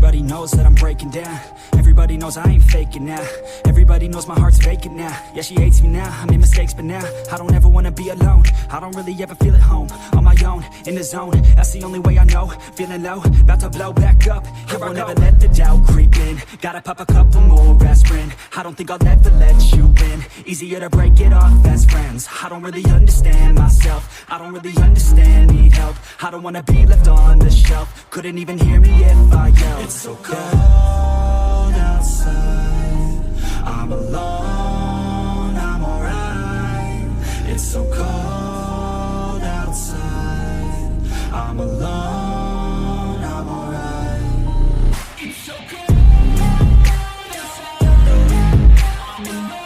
Everybody knows that I'm breaking down. Everybody knows I ain't faking now. Everybody knows my heart's vacant now. Yeah, she hates me now, I made mistakes but now I don't ever wanna be alone. I don't really ever feel at home. On my own, in the zone, that's the only way I know. Feeling low, about to blow back up. Here I won't ever let the doubt creep in. Gotta pop a couple more aspirin. I don't think I'll ever let you in. Easier to break it off as friends. I don't really understand myself. I don't really understand, need help. I don't wanna be left on the shelf. Couldn't even hear me if I yelled. It's so cold outside, I'm alone, I'm alright. It's so cold outside, I'm alone, I'm alright. It's so cold outside, I'm alone.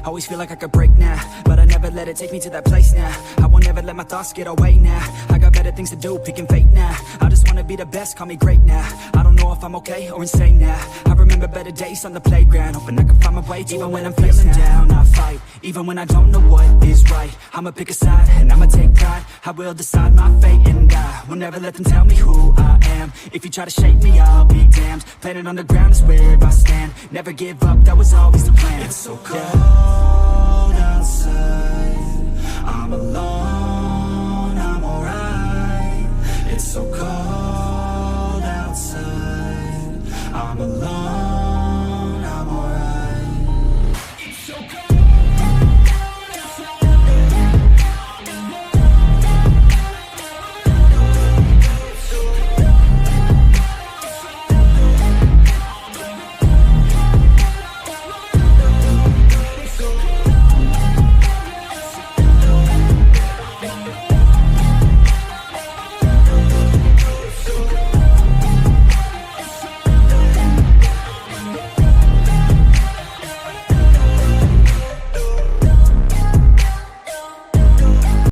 Always feel like I could break now, but I never let it take me to that place now. I won't ever let my thoughts get away now. I got better things to do, picking fate now. I just wanna be the best, call me great now. I don't know if I'm okay or insane now. I remember better days on the playground, hoping I can find my way. Even when I'm feeling down, I fight. Even when I don't know what is right, I'ma pick a side and I'ma take pride. I will decide my fate and I will never let them tell me who I am. If you try to shake me, I'll be damned. Planet on the ground is where I stand. Never give up, that was always the plan. It's so cold outside, I'm alone, I'm alright. It's so cold outside, I'm alone.